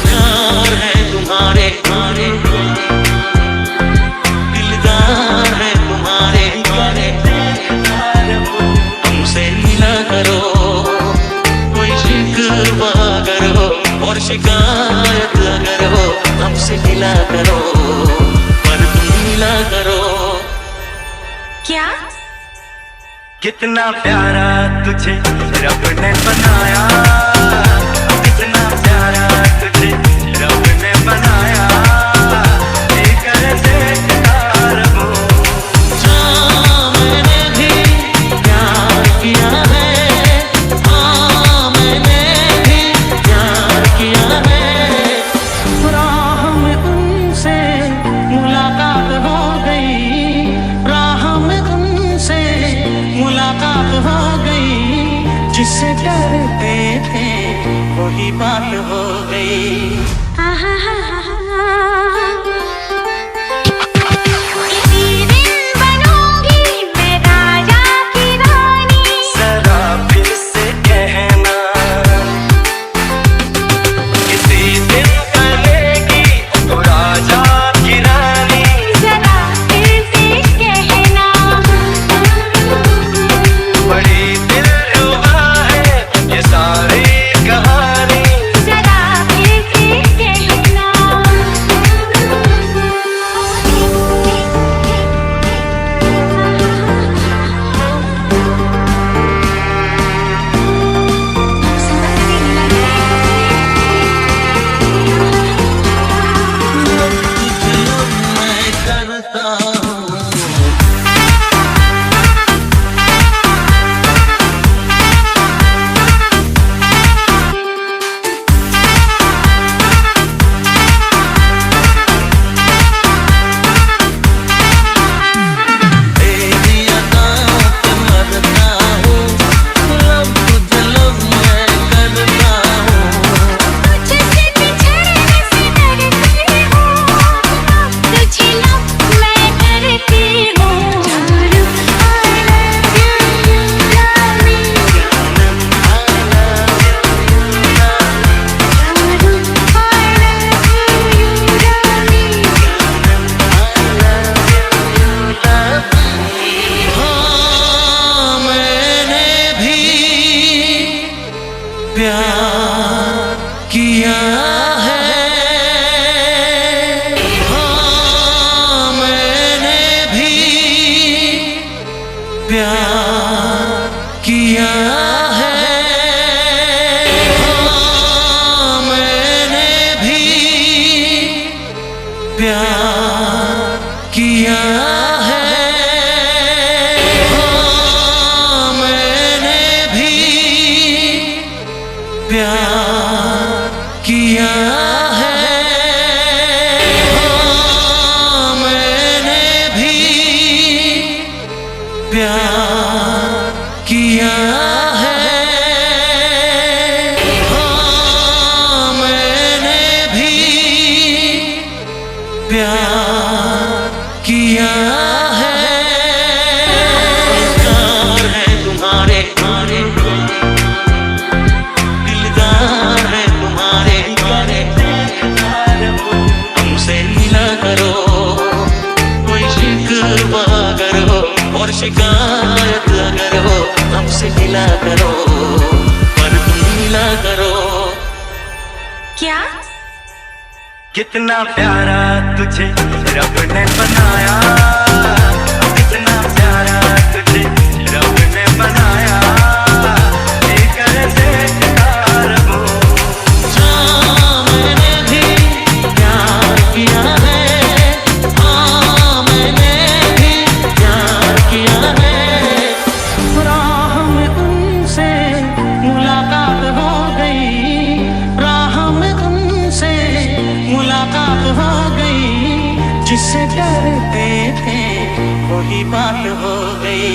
प्यार है तुम्हारे दिलदार है तुम्हारे हमसे मिला करो, कोई शिकवा अगर हो और शिकायत अगर हो हमसे मिला करो, पर तुम मिला करो। क्या कितना प्यारा तुझे रब ने बनाया, कितना प्यारा तुझे रब ने बनाया, लेकर देखता रहूं। हाँ मैंने भी प्यार किया है, हाँ मैंने भी प्यार किया है। राह में उनसे मुलाकात हो गई, राह में उनसे मुलाकात हो गई, जिससे डरते थे वही बात हो गई। इसी दिन बनूंगी मैं राजा की रानी, जरा फिर से कहना, किसी दिन बनेगी तो राजा की रानी, जरा फिर से कहना। बड़ी दिलरुबा है ये सारी कहानी, जरा फिर से कहना। मैं करता हूँ तेरी अदाओं पे मरता हूँ, लब तुझे लब मैं करता हूँ। तुझसे बिछड़ने से डरती हूँ, तुझे लब मैं करती हूँ। जानू I love you, you love me। जानू I love you, you love me। हाँ मैंने भी प्यार किया है, हाँ मैंने भी प्यार किया है, हाँ मैंने भी प्यार किया है, हाँ मैंने भी प्यार किया है, हाँ मैंने भी प्यार किया है, हाँ मैंने भी प्यार किया है। प्यार है तुम्हारे दिलदार है तुम्हारे हमसे मिला करो, कोई शिकवा अगर हो और शिकायत अगर हो हमसे मिला करो, पर तुम मिला करो। क्या कितना प्यारा तुझे रब ने बनाया, कितना प्यारा तुझे रब ने बनाया, लेकर देखता रहूं। हाँ मैंने भी प्यार किया है, हाँ मैंने भी प्यार किया है। राह में उनसे मुलाकात हो गई, राह में उनसे मुलाकात हो गई, जिससे डरते थे वही बात हो गई।